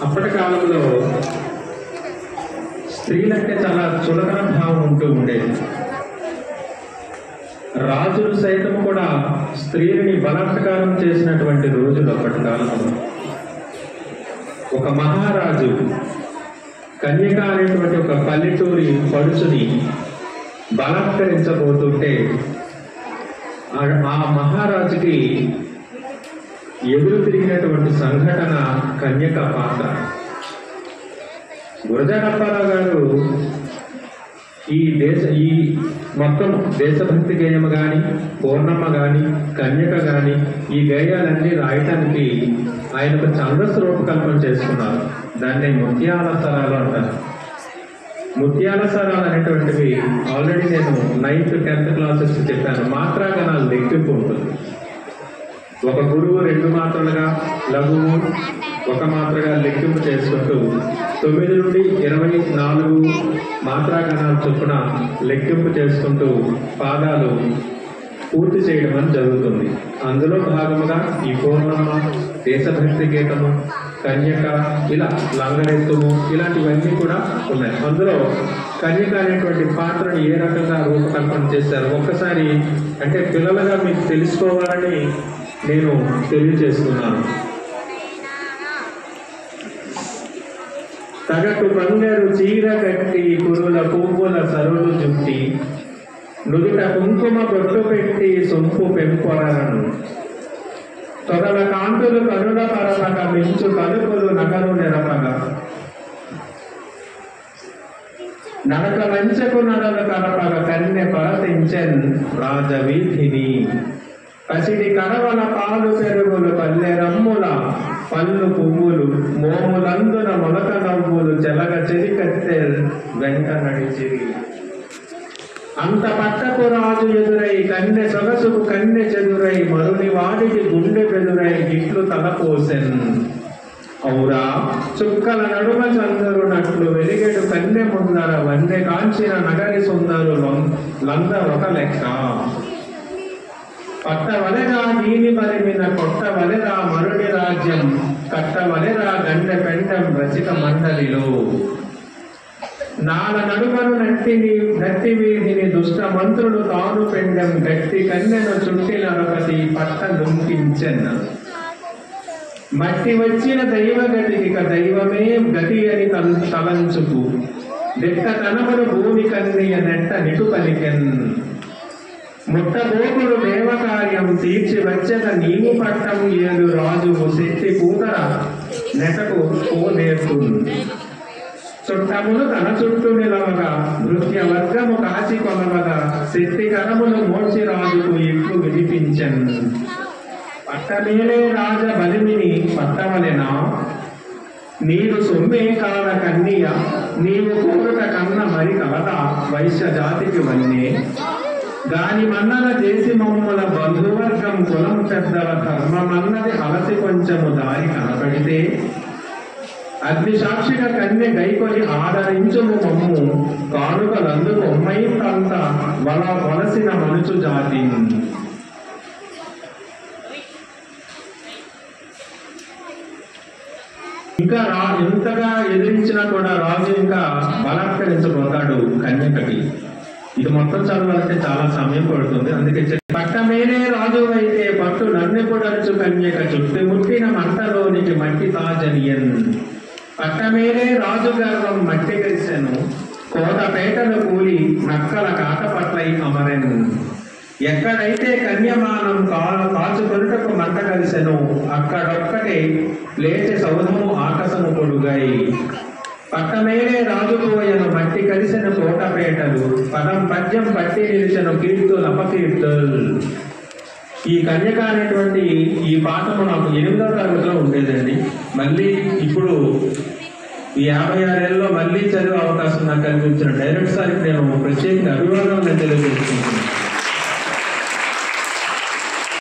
అప్పటి కాలంలో స్త్రీలంటే చాలా చులకన భావం ఉంటూ ఉండేది. రాజులు సైతం కూడా స్త్రీలని బలాత్కారం చేసినటువంటి రోజులు అప్పటి కాలంలో. ఒక మహారాజు కన్యక అనేటువంటి ఒక పల్లెటూరి పడుచుని బలాత్కరించబోతుంటే ఆ మహారాజుకి ఎదురు తిరిగినటువంటి సంఘటన కన్యక పాత్ర. గురజాడప్పారావు గారు ఈ మొత్తం దేశభక్తి గేయము కానీ, పూర్ణమ్మ కానీ, కన్యక కానీ ఈ గేయాలన్నీ రాయటానికి ఆయన ఒక ఛందస్సు రూపకల్పన చేసుకున్నారు. దాన్ని ముత్యాల సరాలు అంటారు. ముత్యాల సరాలు అనేటువంటివి ఆల్రెడీ నేను 9th 10th క్లాసెస్ చెప్పాను. మాత్రాగణాలు లెక్కింపు ఉంటుంది. ఒక గురువు 2 మాత్రలుగా, లఘువు 1 మాత్రగా లెక్కింపు చేసుకుంటూ 9 నుండి 24 మాత్రాగణాలు చొప్పున లెక్కింపు చేసుకుంటూ పాదాలు పూర్తి చేయడం అని జరుగుతుంది. అందులో భాగముగా ఈ పూర్ణమ్మ, దేశభక్తి గీతము, కన్యక, ఇలా లంగరెత్తుము ఇలాంటివన్నీ కూడా ఉన్నాయి. అందులో కన్యక అనేటువంటి పాత్రను ఏ రకంగా రూపకల్పన చేశారు ఒక్కసారి అంటే పిల్లలుగా మీకు తెలుసుకోవాలని నేను తెలియజేస్తున్నాను. తగటు బంగారు చీర కట్టి కురుల పువ్వుల సరులు జుట్టి నుదుట కుంకుమ బొట్టు పెట్టి సొంపు పెంపొరలను తొగల కాంతులు కనుల పరపగ మించు కలుపులు నగరు నెరపగా నడక మంచకు నడలు కరపగ కన్నె పరతించెన్ రాజవీధిని పసిడి కడవల పాలు పెరుగులు పల్లె రమ్ముల పళ్ళు పువ్వులు మోములందున మొలక నవ్వులు చెలగ చెలికత్తె వెంట నడిచిరి. అంత పట్టపు రాజు ఎదురై కన్నె సొగసుకు కన్నె చెదురై మరుని వాడికి గుండె బెదురై గిట్లు తలపోసెన్. ఔరా చుక్కల నడుమ చందరునట్లు వెలిగెడు కన్నె ముందర వన్నె కాంచిన నగరి సుందరు లంద ఒక లెక్క. పట్టవలెరా నీని పరిమిన కొట్టవలెరా మరుడి రాజ్యం కట్టవలెరా గండె పెండం రసిక మండలిలో. నాల నడుమను నట్టి వీధిని దుష్ట మంత్రులు తాను పెండం గట్టి కన్నెను చుట్టి నరపతి పట్ట లుంకించెన్. మట్టి వచ్చిన దైవ గతికి దైవమే గతి అని తలంచుకు దిట్ట కనమను భూమి కన్నయ్య నెట్ట నిటు పలికెన్. ముట్టబోకుడు దేవకార్యం తీర్చి వచ్చక నీవు పట్టం ఏడు రాజువు శక్తి కూతర నెటకు పోనేర్పు. చుట్టములు తన చుట్టూ నిలవగా నృత్య వర్గము కాచి కొనవగా శక్తి కరములు మోచి రాజుకు ఇట్లు వినిపించన్. పట్టమేలే రాజ బలిమిని పట్టవలెనా నీరు సొమ్మే కాల కన్నియ నీవు కోరుట కన్న మరి కలదా వైశ్య జాతికి వన్నే. గాని మన్నన చేసి మమ్ముల బంధువర్గం కులం పెద్దల ధర్మమన్నది అలసి కొంచెము దారి కనబడితే అగ్ని సాక్షిక కన్నె గైకొని ఆదరించుము మమ్ము కానుకలందుకు ఒమ్మైతంత వలసిన మనుచు జాతి. ఇంకా ఎంతగా ఎదిరించినా కూడా రాజు ఇంకా బలాత్కరించబోతాడు కన్యకకి. ఇది మొత్తం చదవాలంటే చాలా సమయం పడుతుంది. అందుకే పట్టమేనే రాజు అయితే పట్టు నన్నెప్పుడచ్చు కన్యక చుట్టి ముట్టిన మంటలోనికి మట్టి తాజనియన్. పట్టమేనే రాజు గర్వం మట్టి కలిసెను కోటపేటను కూలి నక్కల కాకపట్లై అమరెన్. ఎక్కడైతే కన్యమానం కాచుకొనుటకు మంట కలిసెను అక్కడొక్కటే లేచి సౌధము ఆకాశము పొడుగై. పట్టమేనే రాజుపోయను మట్టి కలిసిన కోటపేటలు పదం పద్యం పట్టి నిలిచెను కీర్తులు అపకీర్తులు. ఈ కన్యక అనేటువంటి ఈ పాఠము నాకు 8వ తరగతిలో ఉండేదండి. మళ్ళీ ఇప్పుడు ఈ 56 ఏళ్ళలో మళ్ళీ చదివే అవకాశం నాకు కల్పించిన డైరెక్ట్ సార్కి నేను ప్రత్యేకంగా అభివాదం తెలియజేస్తున్నాను.